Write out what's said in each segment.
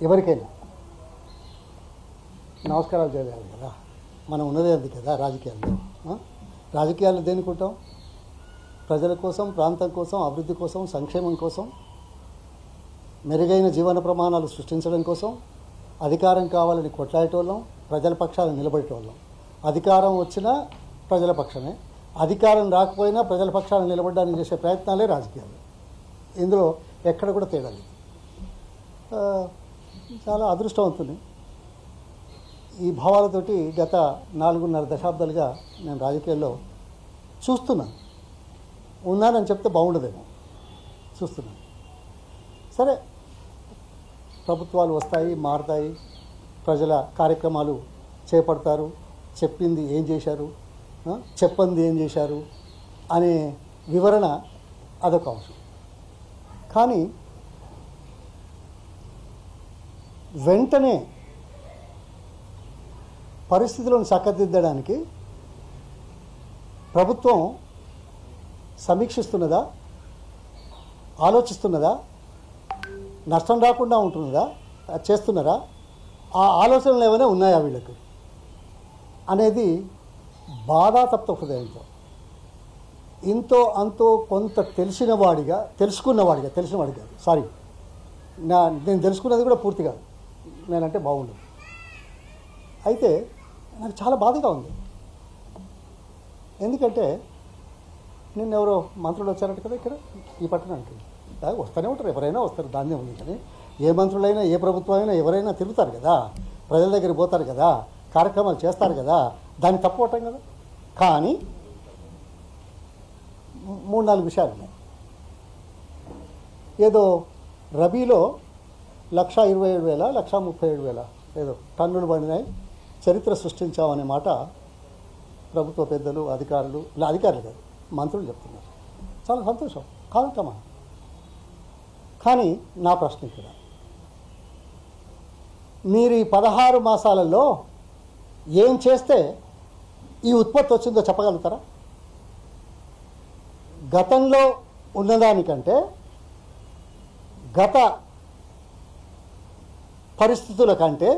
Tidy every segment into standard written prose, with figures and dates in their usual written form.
ఎవరికైనా నమస్కారాలు చేయాలి కదా. మనం ఉన్నదే అది కదా రాజకీయాల్లో. రాజకీయాలు దేనికుంటాం? ప్రజల కోసం, ప్రాంతం కోసం, అభివృద్ధి కోసం, సంక్షేమం కోసం, మెరుగైన జీవన ప్రమాణాలు సృష్టించడం కోసం, అధికారం కావాలని కొట్లాడేటోళ్ళం, ప్రజల పక్షాలను నిలబడేటోళ్ళం. అధికారం వచ్చినా ప్రజల పక్షమే, అధికారం రాకపోయినా ప్రజల పక్షాలను నిలబడడానికి చేసే ప్రయత్నాలే రాజకీయాలు. ఇందులో ఎక్కడ కూడా తేడా లేదు. చాలా అదృష్టవంతుని ఈ భావాలతోటి గత 4.5 దశాబ్దాలుగా నేను రాజకీయాల్లో చూస్తున్నాను. ఉన్నానని చెప్తే బాగుండదేమో, చూస్తున్నాను. సరే, ప్రభుత్వాలు వస్తాయి, మారుతాయి, ప్రజల కార్యక్రమాలు చేపడతారు, చెప్పింది ఏం చేశారు, చెప్పంది ఏం చేశారు అనే వివరణ అదొక అంశం. కానీ వెంటనే పరిస్థితులను చక్కదిద్దడానికి ప్రభుత్వం సమీక్షిస్తున్నదా, ఆలోచిస్తున్నదా, నష్టం రాకుండా ఉంటున్నదా, చేస్తున్నారా, ఆ ఆలోచనలు ఏమైనా ఉన్నాయా వీళ్ళకి అనేది బాధాతప్త హృదయంతో ఇంతో అంతో కొంత తెలుసుకున్నవాడిగా సారీ, నేను తెలుసుకున్నది కూడా పూర్తి కాదు, నేనంటే బాగుండదు. అయితే నాకు చాలా బాధగా ఉంది. ఎందుకంటే నిన్న ఎవరో మంత్రులు వచ్చారంట కదా ఇక్కడ ఈ పట్టణానికి. వస్తూనే ఉంటారు, ఎవరైనా వస్తారు, దాన్నే ఉంది. కానీ ఏ మంత్రులైనా, ఏ ప్రభుత్వమైనా ఎవరైనా తిరుగుతారు కదా, ప్రజల దగ్గరికి పోతారు కదా, కార్యక్రమాలు చేస్తారు కదా, దాన్ని తప్పుకోవటం కదా. కానీ 3-4 విషయాలు ఉన్నాయి. ఏదో రబీలో 1,27,000, 1,37,000 ఏదో టన్నులు పండినాయి, చరిత్ర సృష్టించామనే మాట ప్రభుత్వ పెద్దలు, అధికారులు కాదు, మంత్రులు చెప్తున్నారు. చాలా సంతోషం కాదమ్మా. కానీ నా ప్రశ్న ఇక్కడ, మీరు ఈ 16 మాసాలలో ఏం చేస్తే ఈ ఉత్పత్తి వచ్చిందో చెప్పగలుగుతారా? గతంలో ఉన్నదానికంటే, గత పరిస్థితుల కంటే,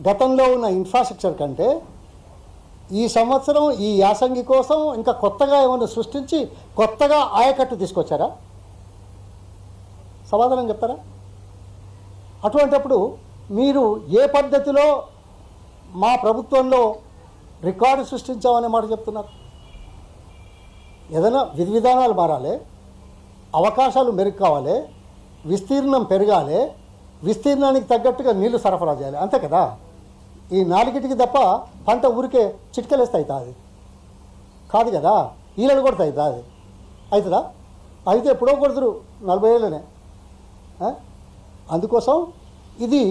గతంలో ఉన్న ఇన్ఫ్రాస్ట్రక్చర్ కంటే ఈ సంవత్సరం ఈ యాసంగి కోసం ఇంకా కొత్తగా ఏమైనా సృష్టించి కొత్తగా ఆయకట్టు తీసుకొచ్చారా? సమాధానం చెప్తారా? అటువంటప్పుడు మీరు ఏ పద్ధతిలో మా ప్రభుత్వంలో రికార్డు సృష్టించామనే మాట చెప్తున్నారు? ఏదైనా విధి విధానాలు మారాలి, అవకాశాలు మెరుగు కావాలి, విస్తీర్ణం పెరగాలి, విస్తీర్ణానికి తగ్గట్టుగా నీళ్లు సరఫరా చేయాలి, అంతే కదా. ఈ 4టికి తప్ప పంట ఊరికే చిట్కలేస్తే అవుతుంది కాదు కదా, ఈలలు కొడితే అవుతుంది. అవుతుందా? అయితే ఎప్పుడో కొడుతురు 40 ఏళ్ళనే. అందుకోసం ఇది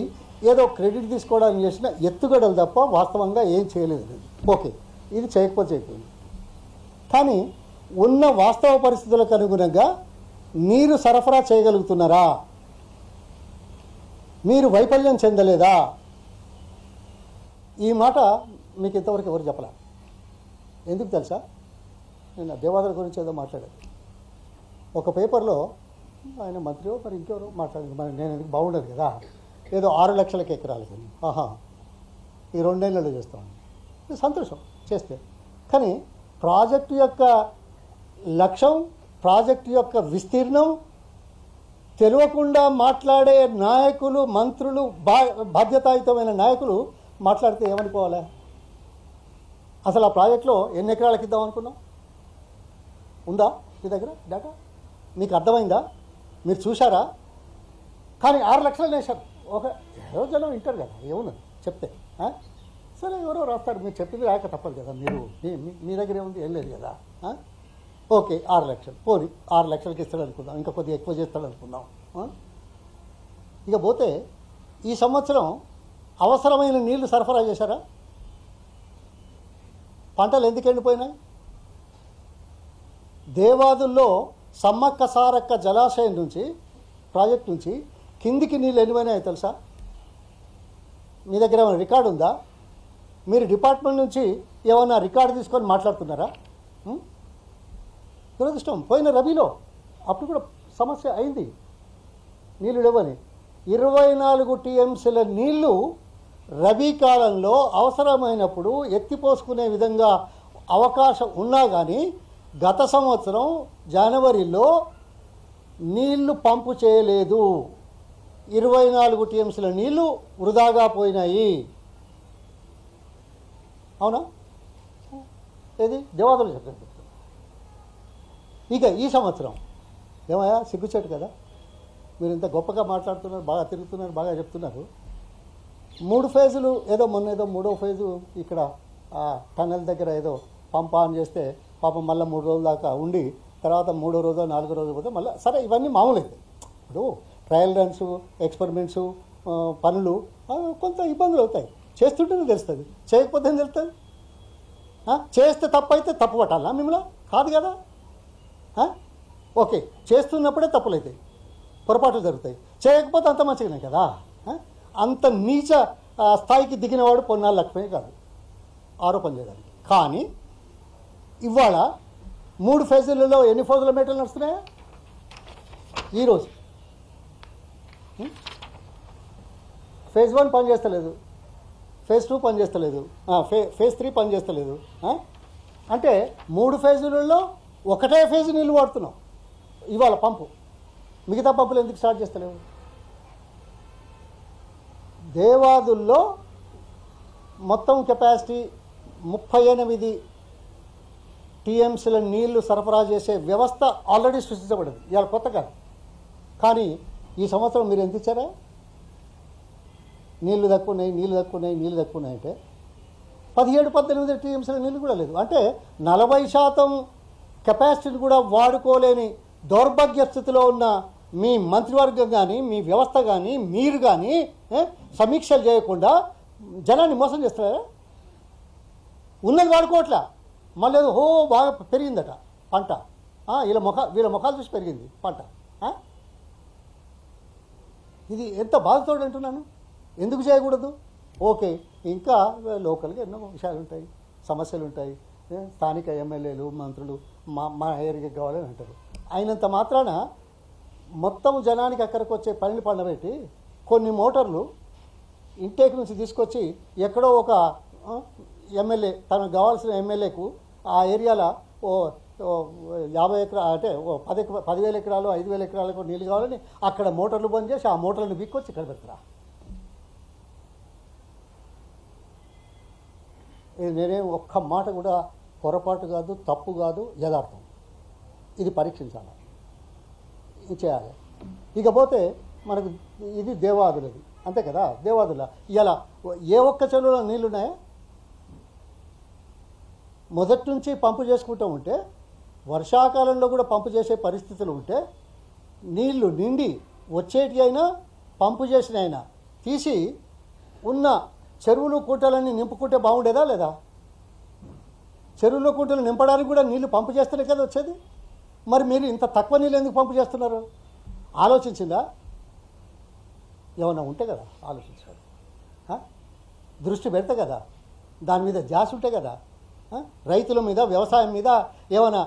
ఏదో క్రెడిట్ తీసుకోవడానికి చేసిన ఎత్తుగడలు తప్ప వాస్తవంగా ఏం చేయలేదు. ఓకే, ఇది చేయకపోయింది. కానీ ఉన్న వాస్తవ పరిస్థితులకు అనుగుణంగా నీరు సరఫరా చేయగలుగుతున్నారా? మీరు వైఫల్యం చెందలేదా? ఈ మాట మీకు ఇంతవరకు ఎవరు చెప్పలే. ఎందుకు తెలుసా? నేను దేవాదుల గురించి ఏదో మాట్లాడాను. ఒక పేపర్లో ఆయన మంత్రి మరి ఇంకెవరో మాట్లాడింది, మరి నేను ఎందుకు బాగుండదు కదా, ఏదో 6 లక్షలకి ఎకరాలు కానీ ఈ 2 ఏళ్ళలో చేస్తామని. సంతోషం చేస్తే. కానీ ప్రాజెక్టు యొక్క లక్ష్యం, ప్రాజెక్టు యొక్క విస్తీర్ణం తెలియకుండా మాట్లాడే నాయకులు, మంత్రులు, బాధ్యతాయుతమైన నాయకులు మాట్లాడితే ఏమనుకోవాలి? అసలు ఆ ప్రాజెక్టులో ఎన్ని ఎకరాలకు ఇద్దాం అనుకున్నాం? ఉందా మీ దగ్గర డేటా? మీకు అర్థమైందా? మీరు చూశారా? కానీ 6 లక్షలు వేశారు. ఒక ఎవరో జనం వింటారు కదా, ఏమున్నది చెప్తే. సరే, ఎవరో రాస్తారు, మీరు చెప్పింది రాక తప్పదు కదా. మీరు మీ దగ్గర ఏముంది? ఏం లేదు కదా. ఓకే, 6 లక్షలు పోనీ 6 లక్షలకి ఇస్తాడు అనుకుందాం, ఇంకా కొద్దిగా ఎక్కువ చేస్తాడు అనుకుందాం. ఇక పోతే ఈ సంవత్సరం అవసరమైన నీళ్లు సరఫరా చేశారా? పంటలు ఎందుకు ఎండిపోయినాయి? దేవాదుల్లో సమ్మక్క సారక్క జలాశయం నుంచి, ప్రాజెక్ట్ నుంచి కిందికి నీళ్ళు ఎండిపోయినాయో తెలుసా? మీ దగ్గర ఏమైనా రికార్డు ఉందా? మీరు డిపార్ట్మెంట్ నుంచి ఏమైనా రికార్డు తీసుకొని మాట్లాడుతున్నారా? దురదృష్టం. పోయిన రబీలో అప్పుడు కూడా సమస్య అయింది, నీళ్ళు లేవని. 24 టీఎంసీల నీళ్లు రబీ కాలంలో అవసరమైనప్పుడు ఎత్తిపోసుకునే విధంగా అవకాశం ఉన్నా కానీ గత సంవత్సరం జనవరిలో నీళ్లు పంపు చేయలేదు. 24 టీఎంసీల నీళ్లు వృధాగా పోయినాయి. అవునా? ఏది దేవాదులు చెప్పండి. ఇక ఈ సంవత్సరం ఏమయ్యా సిగ్గుచేటు కదా, మీరు ఇంత గొప్పగా మాట్లాడుతున్నారు, బాగా తిరుగుతున్నారు, బాగా చెప్తున్నారు. 3 ఫేజులు ఏదో మొన్న ఏదో 3వ ఫేజు ఇక్కడ టన్నెల్ దగ్గర ఏదో పంప్ ఆన్ చేస్తే పాపం మళ్ళీ 3 రోజుల దాకా ఉండి తర్వాత 3వ రోజు 4వ రోజు పోతే మళ్ళీ సరే ఇవన్నీ మామూలైతే. ఇప్పుడు ట్రయల్ రన్స్, ఎక్స్పెరిమెంట్స్, పనులు కొంత ఇబ్బందులు అవుతాయి. చేస్తుంటేనే తెలుస్తుంది, చేయకపోతే ఏం తెలుస్తుంది? చేస్తే తప్పు అయితే తప్పు పట్టాలా మిమ్మల్ని? కాదు కదా. ఓకే, చేస్తున్నప్పుడే తప్పులు అవుతాయి, పొరపాట్లు జరుగుతాయి. చేయకపోతే అంత మంచిగానే కదా. అంత నీచ స్థాయికి దిగినవాడు పొన్నాళ్ళు లక్ష్మే కాదు ఆరోపణ చేయడానికి. కానీ ఇవాళ 3 ఫేజులలో ఎన్ని ఫోజుల మీటర్లు నడుస్తున్నాయా ఈరోజు? ఫేజ్ 1 పనిచేస్తలేదు, ఫేజ్ 2 పనిచేస్తలేదు, ఫేజ్ 3 పనిచేస్తలేదు. అంటే 3 ఫేజులలో ఒకటే ఫేజ్ నీళ్ళు వాడుతున్నాం ఇవాళ పంపు. మిగతా పంపులు ఎందుకు స్టార్ట్ చేస్తలేవు? దేవాదుల్లో మొత్తం కెపాసిటీ 38 టీఎంసీల నీళ్లు సరఫరా చేసే వ్యవస్థ ఆల్రెడీ సృష్టించబడింది, ఇవాళ కొత్త కాదు. కానీ ఈ సంవత్సరం మీరు ఎంత ఇచ్చారా? నీళ్లు తక్కువ అంటే 17-18 టీఎంసీల నీళ్ళు కూడా లేదు. అంటే 40% కెపాసిటీని కూడా వాడుకోలేని దౌర్భాగ్య స్థితిలో ఉన్న మీ మంత్రివర్గం కానీ, మీ వ్యవస్థ కానీ, మీరు కానీ సమీక్షలు చేయకుండా జనాన్ని మోసం చేస్తారా? ఉన్నది వాడుకోవట్లే, మళ్ళీ ఏదో బాగా పెరిగిందట పంట, వీళ్ళ ముఖాలు చూసి పెరిగింది పంట. ఇది ఎంత బాధతోడు అంటున్నాను. ఎందుకు చేయకూడదు? ఓకే, ఇంకా లోకల్గా ఎన్నో విషయాలు ఉంటాయి, సమస్యలు ఉంటాయి. స్థానిక ఎమ్మెల్యేలు, మంత్రులు మా ఏరియాకి కావాలని అంటారు. అయినంత మాత్రాన మొత్తం జనానికి అక్కడికి వచ్చే పనిని పండబెట్టి కొన్ని మోటార్లు ఇంటేక్ నుంచి తీసుకొచ్చి ఎక్కడో ఒక ఎమ్మెల్యే తనకు కావాల్సిన ఎమ్మెల్యేకు ఆ ఏరియాలో 50 ఎకరాలు అంటే 10,000 ఎకరాలు 5,000 ఎకరాలకు నీళ్ళు కావాలని అక్కడ మోటార్లు బంద్ చేసి ఆ మోటార్లను బిక్కొచ్చి ఇక్కడ పెడతారా? నేనే ఒక్క మాట కూడా పొరపాటు కాదు, తప్పు కాదు, యథార్థం. ఇది పరీక్షించాలి, ఇది చేయాలి. ఇకపోతే మనకు ఇది దేవాదులది అంతే కదా. దేవాదుల ఇలా ఏ ఒక్క చెరువులో నీళ్ళున్నాయా? మొదటి నుంచి పంపు చేసుకుంటూ ఉంటే, వర్షాకాలంలో కూడా పంపు చేసే పరిస్థితులు ఉంటే, నీళ్లు నిండి వచ్చేటి అయినా పంపు చేసిన అయినా తీసి ఉన్న చెరువులు కుంటలన్నీ నింపుకుంటే బాగుండేదా లేదా? చెరువులు కుంటలు నింపడానికి కూడా నీళ్లు పంపు చేస్తేనే కదా వచ్చేది. మరి మీరు ఇంత తక్కువ నీళ్ళు ఎందుకు పంపు చేస్తున్నారు? ఆలోచించిందా? ఏమన్నా ఉంటే కదా ఆలోచించాలి, దృష్టి పెడితే కదా, దాని మీద ధ్యాస ఉంటే కదా, రైతుల మీద, వ్యవసాయం మీద ఏమైనా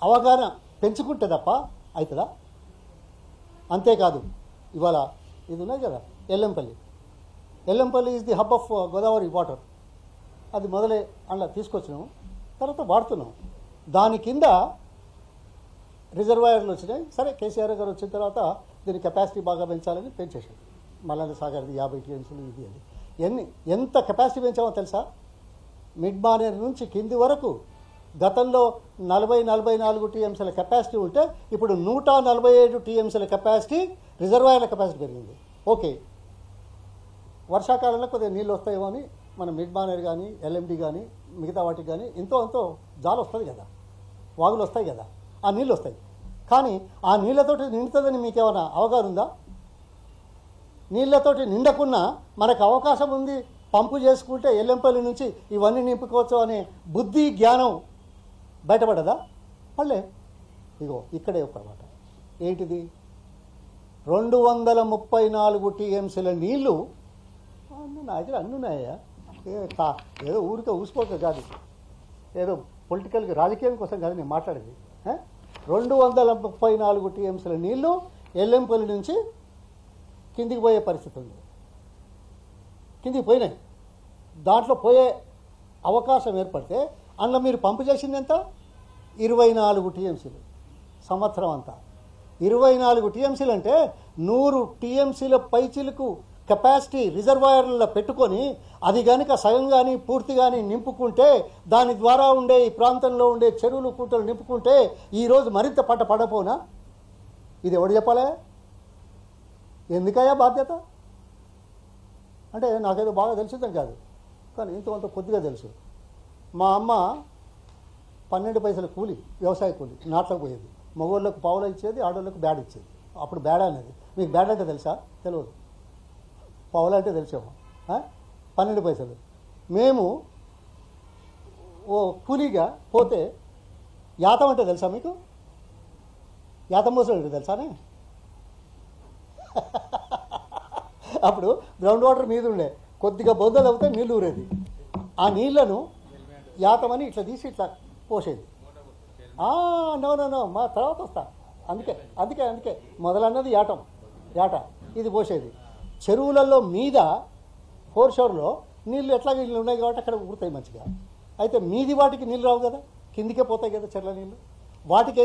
అవగాహన పెంచుకుంటే తప్ప అవుతుందా? అంతేకాదు, ఇవాళ ఇది ఉన్నాయి కదా Yellampalli is the hub of Godavari water. అది మొదలే అలా తీసుకొచ్చినాము, తర్వాత వాడుతున్నాం. దాని కింద రిజర్వాయర్లు వచ్చినాయి. సరే, కేసీఆర్ గారు వచ్చిన తర్వాత దీని కెపాసిటీ బాగా పెంచాలని పెంచేసాడు. మల్లన్న సాగర్ది 50 టీఎంసీలు ఇది అది. ఎంత కెపాసిటీ పెంచామో తెలుసా? మిడ్ మానేర్ నుంచి కింది వరకు గతంలో 40-44 టీఎంసీల కెపాసిటీ ఉంటే ఇప్పుడు 147 టీఎంసీల కెపాసిటీ రిజర్వాయర్ల కెపాసిటీ పెరిగింది. ఓకే, వర్షాకాలంలో కొద్దిగా నీళ్ళు వస్తాయేమో అని మన మిడ్ మానేర్ కానీ, ఎల్ఎండి కానీ, మిగతా వాటికి కానీ ఎంతో జాలు వస్తుంది కదా, వాగులు వస్తాయి కదా, ఆ నీళ్ళు వస్తాయి. కానీ ఆ నీళ్ళతోటి నిండుతుందని మీకేమైనా అవగాహన ఉందా? నీళ్ళతోటి నిండకున్నా మనకు అవకాశం ఉంది, పంపు చేసుకుంటే ఎల్లంపల్లి నుంచి ఇవన్నీ నింపుకోవచ్చు అనే బుద్ధి, జ్ఞానం బయటపడదా? మళ్ళీ ఇగో ఇక్కడే ఒక మాట ఏంటిది, 234 టీఎంసీల నీళ్ళు నా దగ్గర అన్నీ ఉన్నాయా? ఏదో ఊరికే ఊసిపోక కాదు, ఏదో పొలిటికల్గా రాజకీయం కోసం కాదు నేను మాట్లాడేది. 234 టీఎంసీల నీళ్లు ఎల్లంపల్లి నుంచి కిందికి పోయే పరిస్థితి ఉంది. కిందికి పోయినాయి. దాంట్లో పోయే అవకాశం ఏర్పడితే అందులో మీరు పంపు చేసింది ఎంత? 24 టీఎంసీలు సంవత్సరం అంతా. 24 టీఎంసీలు అంటే 100 టీఎంసీల పైచిలకు కెపాసిటీ రిజర్వాయర్లలో పెట్టుకొని అది కనుక సగం కానీ పూర్తి కానీ నింపుకుంటే, దాని ద్వారా ఉండే ఈ ప్రాంతంలో ఉండే చెరువులు కుంటలు నింపుకుంటే ఈరోజు మరింత పంట పడపోనా? ఇది ఎవడు చెప్పాలే? ఎందుకయ్యా బాధ్యత? అంటే నాకేదో బాగా తెలిసిందని కాదు, కానీ ఇంత కొద్దిగా తెలుసు. మా అమ్మ 12 పైసల కూలి, వ్యవసాయ కూలి నాట్లకు పోయేది. మగవాళ్ళకు పావులు ఇచ్చేది, ఆడవాళ్ళకు బ్యాడ్ ఇచ్చేది. అప్పుడు బ్యాడ్ అనేది మీకు బ్యాడ్ అంటే తెలుసా? తెలియదు. పావులు అంటే తెలిసేమో. 12 పైసలు. మేము ఓ కూలీగా పోతే యాతం అంటే తెలుసా మీకు? యాతం మోసడు తెలుసానే? అప్పుడు గ్రౌండ్ వాటర్ మీద ఉండే కొద్దిగా బొద్దలు అవుతే నీళ్ళు ఊరేది. ఆ నీళ్లను యాతమని ఇట్లా తీసి ఇట్లా పోసేది. నో మా తర్వాత వస్తా. అందుకే మొదలన్నది యాట ఇది పోసేది. చెరువులలో మీద ఫోర్ షోర్లో నీళ్ళు ఎట్లా నీళ్ళు ఉన్నాయి కాబట్టి అక్కడ ఊరుతాయి మంచిగా. అయితే మీది వాటికి నీళ్ళు రావు కదా, కిందికే పోతాయి కదా చెర్ల నీళ్ళు. వాటికి